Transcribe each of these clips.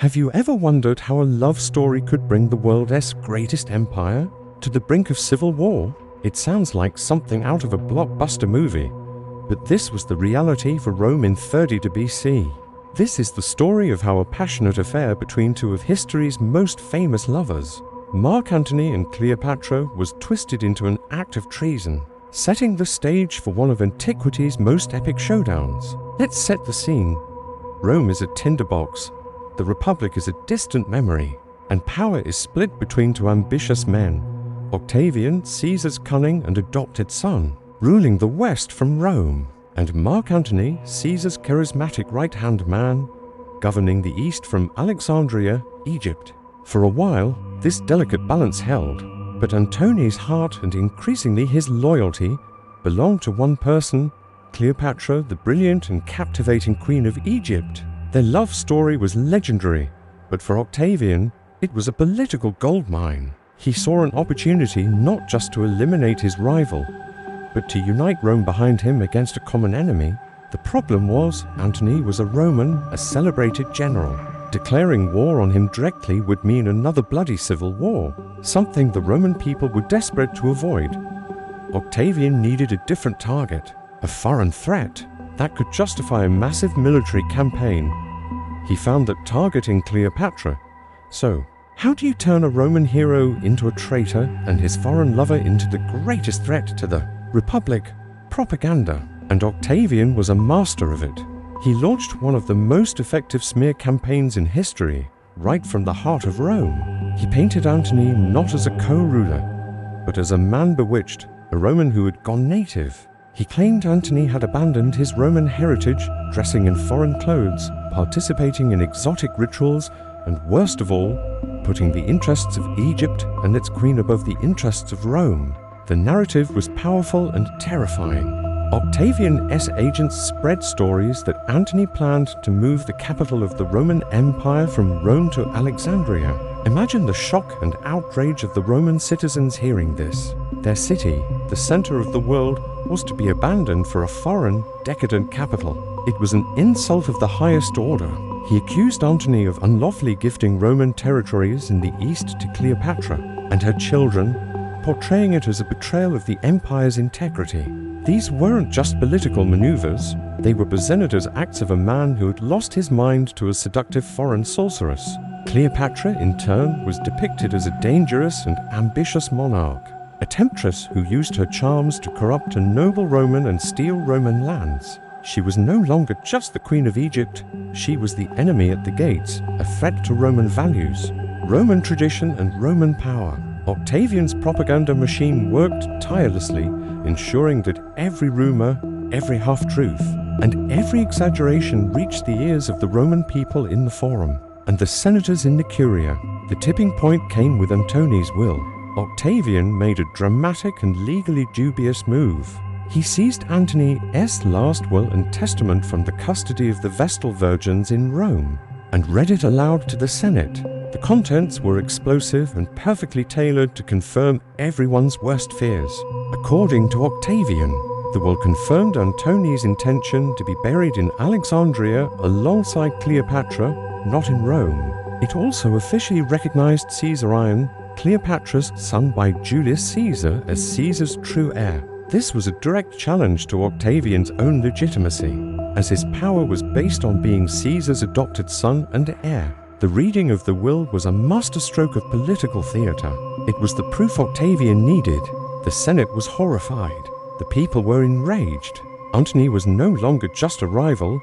Have you ever wondered how a love story could bring the world's greatest empire to the brink of civil war? It sounds like something out of a blockbuster movie, but this was the reality for Rome in 30 BC. This is the story of how a passionate affair between two of history's most famous lovers, Mark Antony and Cleopatra, was twisted into an act of treason, setting the stage for one of antiquity's most epic showdowns. Let's set the scene. Rome is a tinderbox, the Republic is a distant memory, and power is split between two ambitious men, Octavian, Caesar's cunning and adopted son, ruling the West from Rome, and Mark Antony, Caesar's charismatic right-hand man, governing the East from Alexandria, Egypt. For a while, this delicate balance held, but Antony's heart and increasingly his loyalty belonged to one person, Cleopatra, the brilliant and captivating Queen of Egypt. Their love story was legendary, but for Octavian, it was a political goldmine. He saw an opportunity not just to eliminate his rival, but to unite Rome behind him against a common enemy. The problem was, Antony was a Roman, a celebrated general. Declaring war on him directly would mean another bloody civil war, something the Roman people were desperate to avoid. Octavian needed a different target, a foreign threat that could justify a massive military campaign. He found that targeting Cleopatra. So, how do you turn a Roman hero into a traitor and his foreign lover into the greatest threat to the Republic? Propaganda. And Octavian was a master of it. He launched one of the most effective smear campaigns in history, right from the heart of Rome. He painted Antony not as a co-ruler, but as a man bewitched, a Roman who had gone native. He claimed Antony had abandoned his Roman heritage, dressing in foreign clothes, participating in exotic rituals, and worst of all, putting the interests of Egypt and its queen above the interests of Rome. The narrative was powerful and terrifying. Octavian's agents spread stories that Antony planned to move the capital of the Roman Empire from Rome to Alexandria. Imagine the shock and outrage of the Roman citizens hearing this. Their city, the center of the world, was to be abandoned for a foreign, decadent capital. It was an insult of the highest order. He accused Antony of unlawfully gifting Roman territories in the east to Cleopatra and her children, portraying it as a betrayal of the empire's integrity. These weren't just political maneuvers, they were presented as acts of a man who had lost his mind to a seductive foreign sorceress. Cleopatra, in turn, was depicted as a dangerous and ambitious monarch, a temptress who used her charms to corrupt a noble Roman and steal Roman lands. She was no longer just the Queen of Egypt, she was the enemy at the gates, a threat to Roman values, Roman tradition and Roman power. Octavian's propaganda machine worked tirelessly, ensuring that every rumor, every half-truth, and every exaggeration reached the ears of the Roman people in the Forum and the senators in the Curia. The tipping point came with Antony's will. Octavian made a dramatic and legally dubious move. He seized Antony's last will and testament from the custody of the Vestal Virgins in Rome and read it aloud to the Senate. The contents were explosive and perfectly tailored to confirm everyone's worst fears. According to Octavian, the will confirmed Antony's intention to be buried in Alexandria alongside Cleopatra, not in Rome. It also officially recognized Caesarion, Cleopatra's son by Julius Caesar, as Caesar's true heir. This was a direct challenge to Octavian's own legitimacy, as his power was based on being Caesar's adopted son and heir. The reading of the will was a masterstroke of political theater. It was the proof Octavian needed. The Senate was horrified. The people were enraged. Antony was no longer just a rival.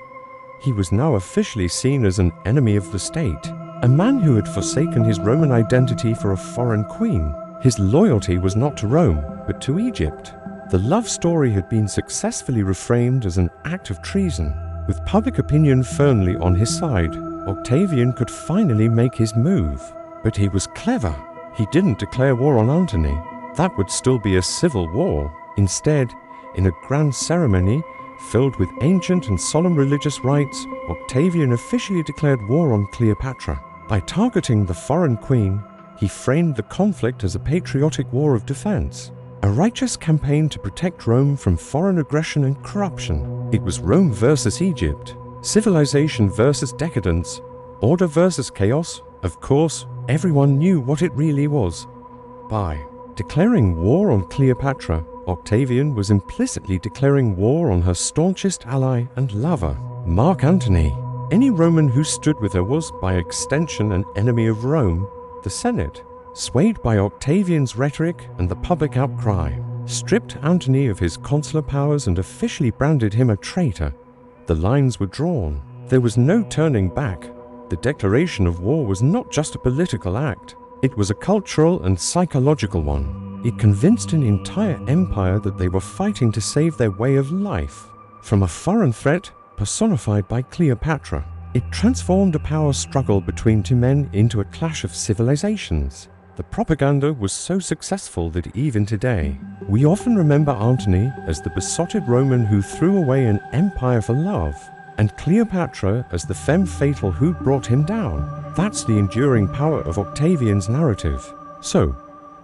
He was now officially seen as an enemy of the state, a man who had forsaken his Roman identity for a foreign queen. His loyalty was not to Rome, but to Egypt. The love story had been successfully reframed as an act of treason. With public opinion firmly on his side, Octavian could finally make his move. But he was clever. He didn't declare war on Antony. That would still be a civil war. Instead, in a grand ceremony filled with ancient and solemn religious rites, Octavian officially declared war on Cleopatra. By targeting the foreign queen, he framed the conflict as a patriotic war of defense, a righteous campaign to protect Rome from foreign aggression and corruption. It was Rome versus Egypt, civilization versus decadence, Order versus chaos, of course, everyone knew what it really was. By declaring war on Cleopatra, Octavian was implicitly declaring war on her staunchest ally and lover, Mark Antony. Any Roman who stood with her was, by extension, an enemy of Rome. The Senate, swayed by Octavian's rhetoric and the public outcry, stripped Antony of his consular powers and officially branded him a traitor. The lines were drawn. There was no turning back. The declaration of war was not just a political act. It was a cultural and psychological one. It convinced an entire empire that they were fighting to save their way of life from a foreign threat personified by Cleopatra. It transformed a power struggle between two men into a clash of civilizations. The propaganda was so successful that even today, we often remember Antony as the besotted Roman who threw away an empire for love, and Cleopatra as the femme fatale who brought him down. That's the enduring power of Octavian's narrative. So,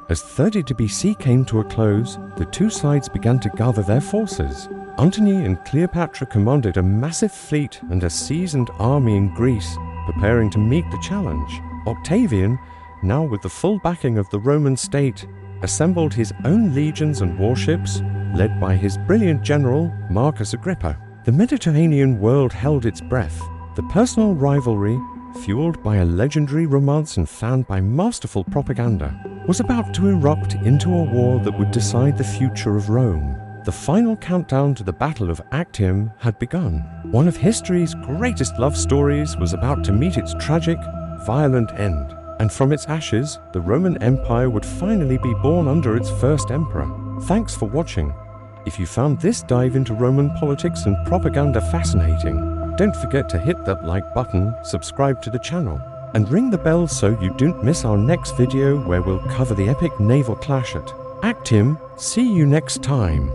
as 32 BC came to a close, the two sides began to gather their forces. Antony and Cleopatra commanded a massive fleet and a seasoned army in Greece, preparing to meet the challenge. Octavian, now with the full backing of the Roman state, assembled his own legions and warships, led by his brilliant general, Marcus Agrippa. The Mediterranean world held its breath. The personal rivalry, fueled by a legendary romance and fanned by masterful propaganda, was about to erupt into a war that would decide the future of Rome. The final countdown to the Battle of Actium had begun. One of history's greatest love stories was about to meet its tragic, violent end. And from its ashes, the Roman Empire would finally be born under its first emperor. Thanks for watching. If you found this dive into Roman politics and propaganda fascinating, don't forget to hit that like button, subscribe to the channel, and ring the bell so you don't miss our next video where we'll cover the epic naval clash at Actium. See you next time.